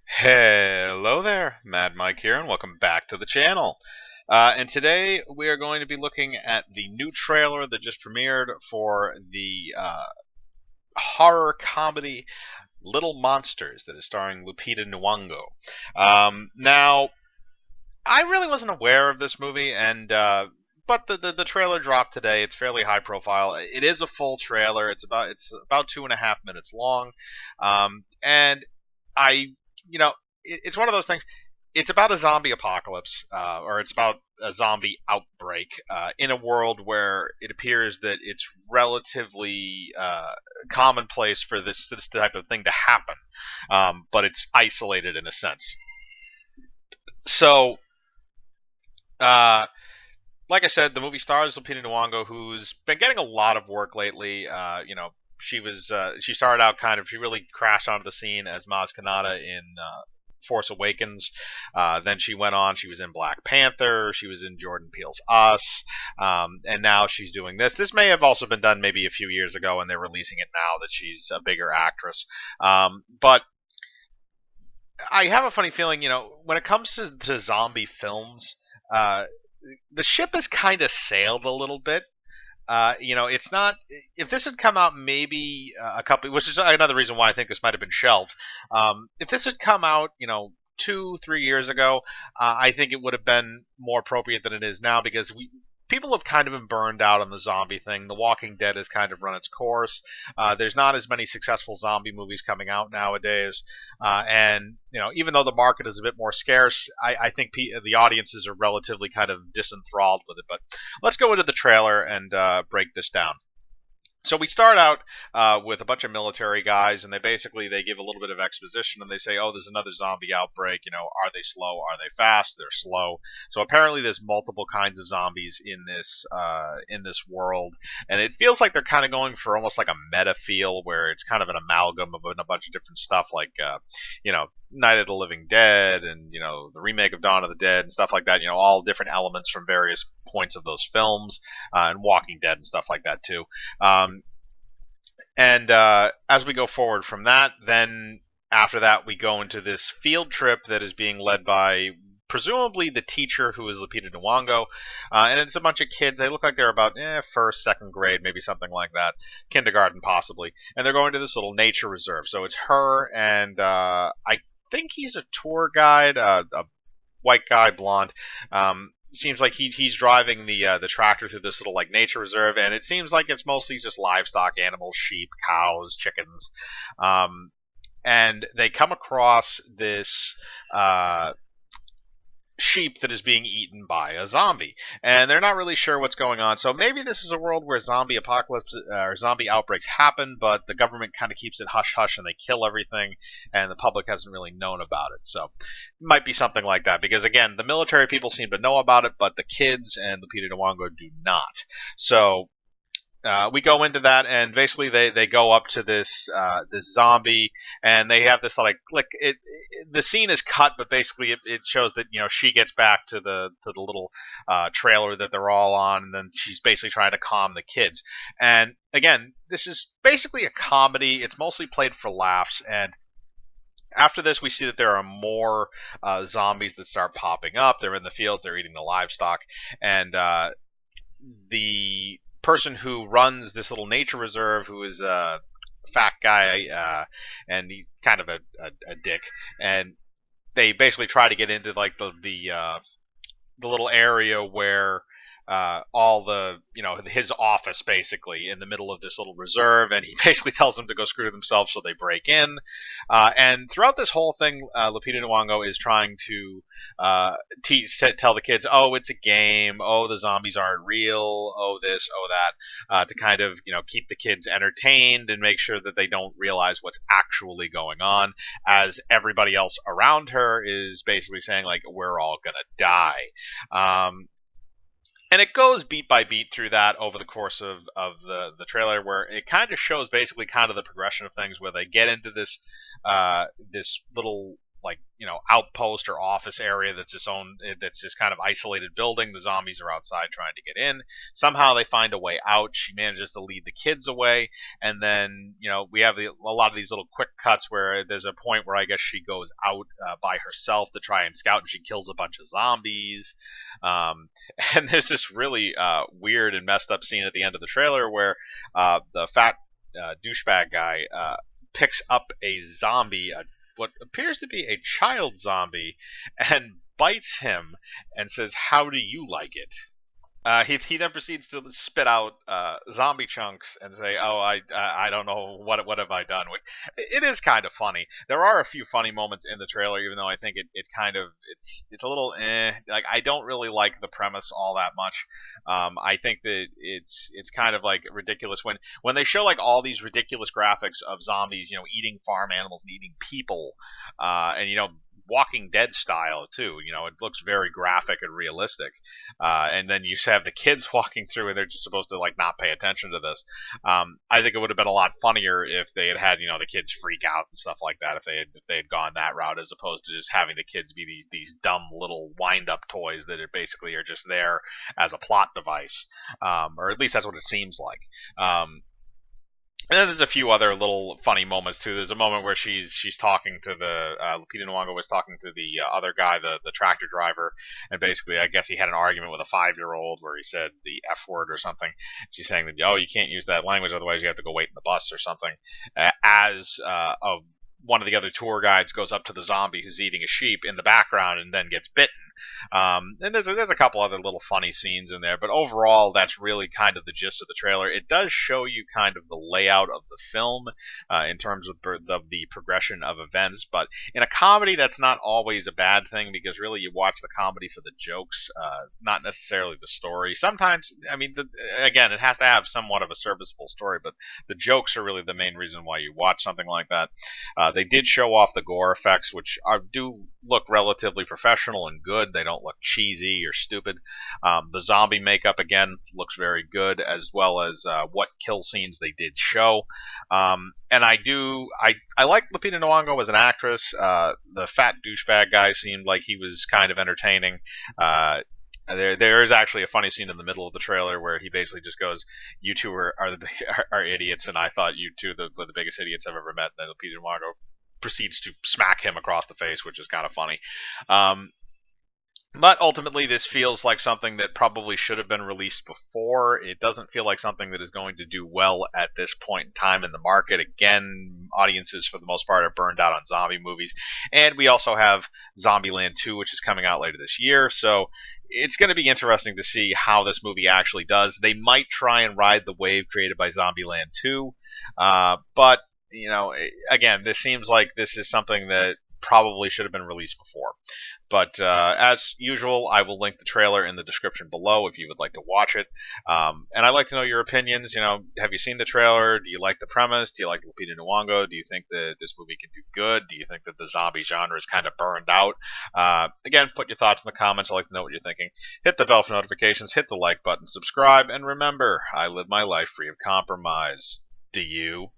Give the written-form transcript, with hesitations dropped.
Hello there, Mad Mike here, and welcome back to the channel. And today we are going to be looking at the new trailer that just premiered for the horror comedy Little Monsters that is starring Lupita Nyong'o. Now, I really wasn't aware of this movie, and but the trailer dropped today. It's fairly high profile. It is a full trailer. It's about 2.5 minutes long, and I it's one of those things. It's about a zombie apocalypse, or it's about a zombie outbreak in a world where it appears that it's relatively commonplace for this type of thing to happen, but it's isolated in a sense. So, uh, like I said, the movie stars Lupita Nyong'o, who's been getting a lot of work lately. She started out she really crashed onto the scene as Maz Kanata in Force Awakens. Then she went on. She was in Black Panther. She was in Jordan Peele's Us, and now she's doing this. This may have also been done maybe a few years ago, and they're releasing it now that she's a bigger actress. But I have a funny feeling, when it comes to zombie films, uh, the ship has kind of sailed a little bit. It's not. If this had come out maybe a couple, which is another reason why I think this might have been shelved. If this had come out, 2, 3 years ago, I think it would have been more appropriate than it is now because people have kind of been burned out on the zombie thing. The Walking Dead has kind of run its course. There's not as many successful zombie movies coming out nowadays, and even though the market is a bit more scarce, I think the audiences are relatively kind of disenthralled with it. But let's go into the trailer and break this down. So we start out with a bunch of military guys, and they give a little bit of exposition, and they say, "Oh, there's another zombie outbreak. Are they slow? Are they fast? They're slow." So apparently, there's multiple kinds of zombies in this world, and it feels like they're kind of going for almost like a meta feel, where it's kind of an amalgam of a bunch of different stuff, like Night of the Living Dead, and the remake of Dawn of the Dead, and stuff like that. All different elements from various points of those films, and Walking Dead and stuff like that too. And as we go forward from that, then after that, we go into this field trip that is being led by presumably the teacher who is Lupita Nyong'o, and it's a bunch of kids. They look like they're about first, second grade, maybe something like that, kindergarten possibly, and they're going to this little nature reserve. So it's her and I think he's a tour guide, a white guy, blonde. Seems like he's driving the tractor through this little like nature reserve, and it seems like it's mostly just livestock animals, sheep, cows, chickens, and they come across this sheep that is being eaten by a zombie, and they're not really sure what's going on. So maybe this is a world where zombie apocalypse or zombie outbreaks happen, but the government kind of keeps it hush hush, and they kill everything, and the public hasn't really known about it. So it might be something like that, because again, the military people seem to know about it, but the kids and the Peter Nwango do not. So we go into that, and basically they go up to this zombie, and they have this like the scene is cut, but basically it shows that she gets back to the little trailer that they're all on, and then she's basically trying to calm the kids. And again, this is basically a comedy. It's mostly played for laughs, and after this, we see that there are more zombies that start popping up. They're in the fields. They're eating the livestock, and the person who runs this little nature reserve, who is a fat guy, and he's kind of a dick, and they basically try to get into like the little area where all his office basically in the middle of this little reserve, and he basically tells them to go screw themselves, so they break in. And throughout this whole thing, Lupita Nyong'o is trying to tell the kids, "Oh, it's a game. Oh, the zombies aren't real. Oh, this, oh that," to kind of keep the kids entertained and make sure that they don't realize what's actually going on, as everybody else around her is basically saying like, "We're all gonna die." And it goes beat by beat through that over the course of the trailer, where it kind of shows basically kind of the progression of things, where they get into this little like outpost or office area that's this kind of isolated building. The zombies are outside trying to get in. Somehow they find a way out. She manages to lead the kids away, and then we have a lot of these little quick cuts where there's a point where I guess she goes out by herself to try and scout, and she kills a bunch of zombies. um, and there's this really weird and messed up scene at the end of the trailer where the fat douchebag guy picks up a zombie, what appears to be a child zombie, and bites him and says, "How do you like it?" He then proceeds to spit out zombie chunks and say, "Oh, I don't know what have I done." It is kind of funny. There are a few funny moments in the trailer, even though I think it kind of it's a little like I don't really like the premise all that much. I think that it's kind of like ridiculous when they show like all these ridiculous graphics of zombies, eating farm animals and eating people, and Walking Dead style too. It looks very graphic and realistic. And then you have the kids walking through, and they're just supposed to like not pay attention to this. I think it would have been a lot funnier if they had the kids freak out and stuff like that if they had gone that route, as opposed to just having the kids be these dumb little wind up toys that are basically are just there as a plot device, or at least that's what it seems like. And then there's a few other little funny moments too. There's a moment where she's talking to the Lupita Nyong'o was talking to the other guy, the tractor driver, and basically I guess he had an argument with a 5-year-old where he said the F word or something. She's saying that you can't use that language, otherwise you have to go wait in the bus or something. As one of the other tour guides goes up to the zombie who's eating a sheep in the background and then gets bitten. And there's a couple other little funny scenes in there, but overall, that's really kind of the gist of the trailer. It does show you kind of the layout of the film in terms of the progression of events, but in a comedy, that's not always a bad thing because really you watch the comedy for the jokes, not necessarily the story. Sometimes, I mean, again, it has to have somewhat of a serviceable story, but the jokes are really the main reason why you watch something like that. They did show off the gore effects, which do look relatively professional and good. They don't look cheesy or stupid. The zombie makeup again looks very good, as well as what kill scenes they did show. And I like Lupita Nyong'o as an actress. The fat douchebag guy seemed like he was kind of entertaining. There is actually a funny scene in the middle of the trailer where he basically just goes, "You two are idiots, and I thought you two were the biggest idiots I've ever met." And then Lupita Nyong'o proceeds to smack him across the face, which is kind of funny. But ultimately, this feels like something that probably should have been released before. It doesn't feel like something that is going to do well at this point in time in the market. Again, audiences for the most part are burned out on zombie movies. And we also have Zombieland 2, which is coming out later this year. So it's going to be interesting to see how this movie actually does. They might try and ride the wave created by Zombieland 2. But, again, this seems like this is something that probably should have been released before. But as usual, I will link the trailer in the description below if you would like to watch it. And I'd like to know your opinions. Have you seen the trailer? Do you like the premise? Do you like Lupita Nyong'o? Do you think that this movie can do good? Do you think that the zombie genre is kind of burned out? Again, put your thoughts in the comments. I'd like to know what you're thinking. Hit the bell for notifications. Hit the like button. Subscribe. And remember, I live my life free of compromise. Do you?